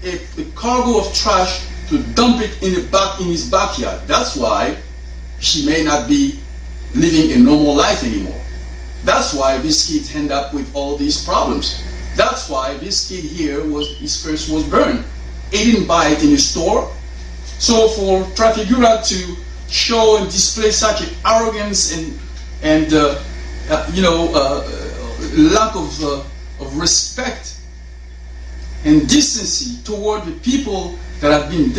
a cargo of trash to dump it in his backyard. That's why she may not be living a normal life anymore. That's why this kid end up with all these problems. That's why this kid here his first was burned. He didn't buy it in a store. So for Trafigura to show and display such an arrogance and lack of respect and decency toward the people that have been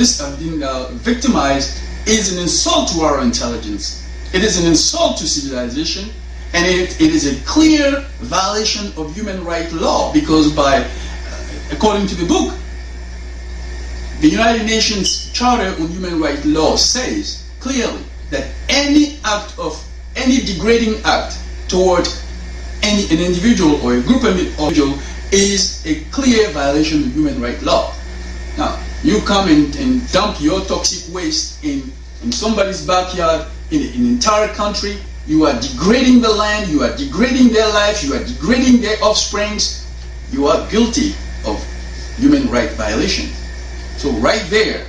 victimized is an insult to our intelligence. It is an insult to civilization, and it is a clear violation of human rights law, because according to the book, the United Nations Charter on Human Rights Law says clearly that any degrading act toward an individual or a group of individuals is a clear violation of human rights law. Now, you come and dump your toxic waste in somebody's backyard in an entire country. You are degrading the land, you are degrading their lives, you are degrading their offsprings. You are guilty of human rights violation. So right there,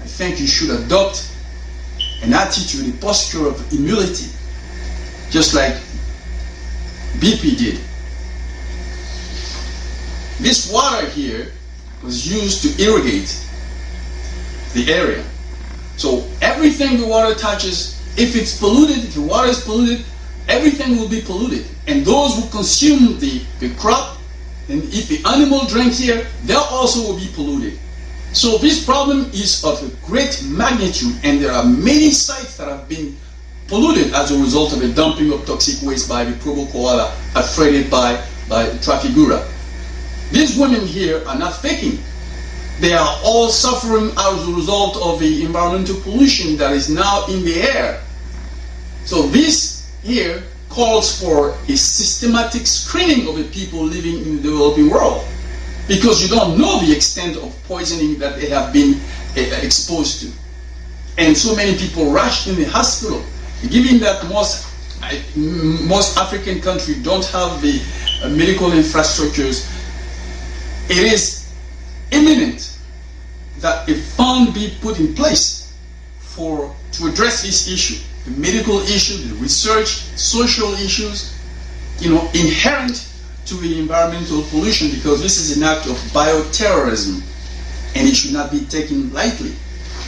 I think you should adopt an attitude, a posture of humility, just like BP did. This water here was used to irrigate the area. So everything the water touches, if it's polluted, if the water is polluted, everything will be polluted. And those who consume the crop, and if the animal drink here, they also will be polluted. So this problem is of a great magnitude, and there are many sites that have been polluted as a result of the dumping of toxic waste by the Provo koala affected by Trafigura. These women here are not faking. They are all suffering as a result of the environmental pollution that is now in the air. So this here calls for a systematic screening of the people living in the developing world, because you don't know the extent of poisoning that they have been exposed to. And so many people rushed in the hospital, given that most African countries don't have the medical infrastructures. It is imminent that a fund be put in place to address this issue, the medical issue, the research, social issues, inherent to the environmental pollution, because this is an act of bioterrorism and it should not be taken lightly.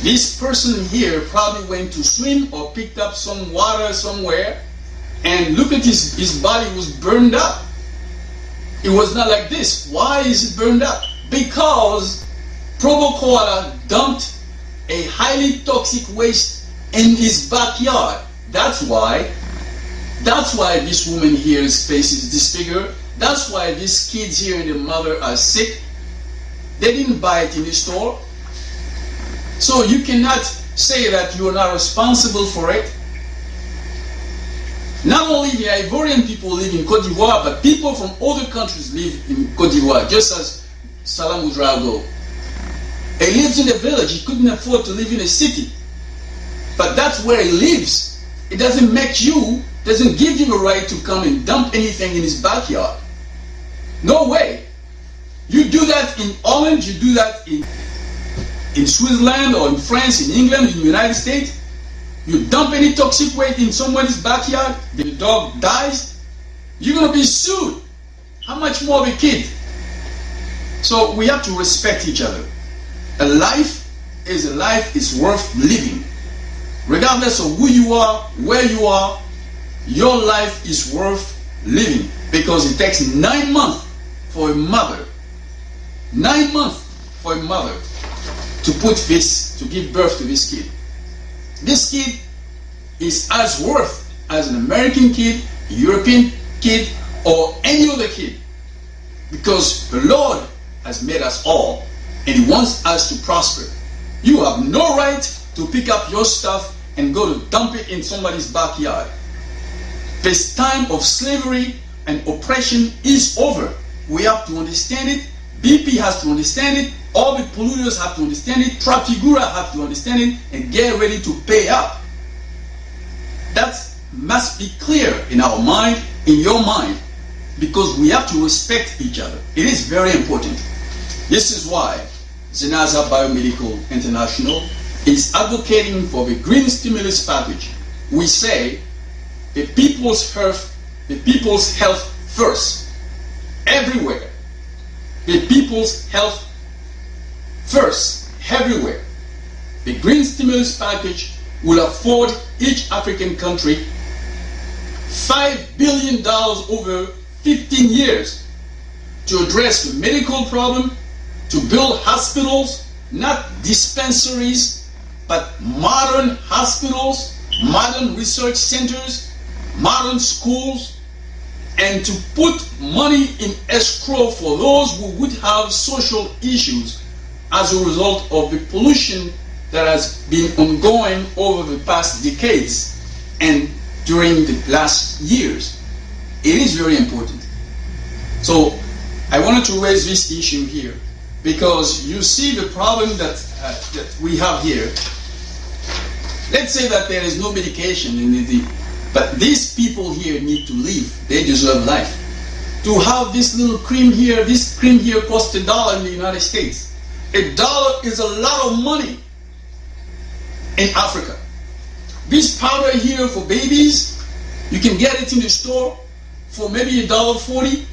This person here probably went to swim or picked up some water somewhere, and look at his body was burned up. It was not like this. Why is it burned up? Because Provo koala dumped a highly toxic waste in his backyard. That's why this woman here's face is disfigured. That's why these kids here and their mother are sick. They didn't buy it in the store. So you cannot say that you are not responsible for it. Not only the Ivorian people live in Côte d'Ivoire, but people from other countries live in Côte d'Ivoire, just as Salam Ouedraogo. He lives in a village. He couldn't afford to live in a city. But that's where he lives. It doesn't give you a right to come and dump anything in his backyard. No way. You do that in Holland, you do that in Switzerland or in France, in England, in the United States. You dump any toxic waste in somebody's backyard, the dog dies, you're going to be sued. How much more of a kid? So we have to respect each other. A life is worth living. Regardless of who you are, where you are, your life is worth living, because it takes 9 months for a mother, 9 months for a mother to give birth to this kid. This kid is as worth as an American kid, a European kid, or any other kid, because the Lord has made us all and He wants us to prosper. You have no right to pick up your stuff and go to dump it in somebody's backyard. This time of slavery and oppression is over. We have to understand it. BP has to understand it. All the polluters have to understand it. Trafigura have to understand it and get ready to pay up. That must be clear in our mind, in your mind, because we have to respect each other. It is very important. This is why Zenaza Biomedical International, is advocating for the green stimulus package. We say the people's health first, everywhere. The people's health first, everywhere. The green stimulus package will afford each African country $5 billion over 15 years to address the medical problem, to build hospitals, not dispensaries, but modern hospitals, modern research centers, modern schools, and to put money in escrow for those who would have social issues as a result of the pollution that has been ongoing over the past decades and during the last years. It is very important. So I wanted to raise this issue here because you see the problem that we have here. Let's say that there is no medication but these people here need to live. They deserve life. To have this little cream here, this cream here costs $1 in the United States. $1 is a lot of money in Africa. This powder here for babies, you can get it in the store for maybe $1.40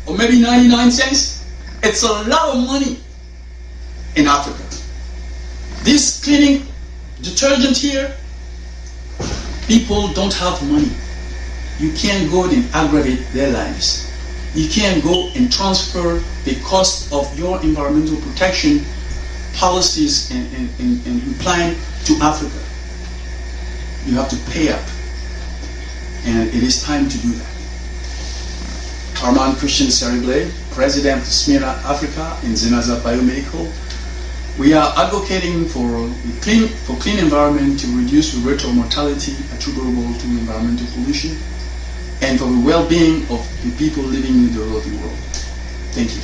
or maybe 99 cents. It's a lot of money in Africa. This cleaning detergent here, people don't have money. You can't go and aggravate their lives. You can't go and transfer the cost of your environmental protection policies and plan to Africa. You have to pay up. And it is time to do that. Armand Christian Sery-Ble, President of Smyrna Africa in Zenaza Biomedical. We are advocating for clean environment to reduce the rate of mortality attributable to environmental pollution and for the well-being of the people living in the developing world. Thank you.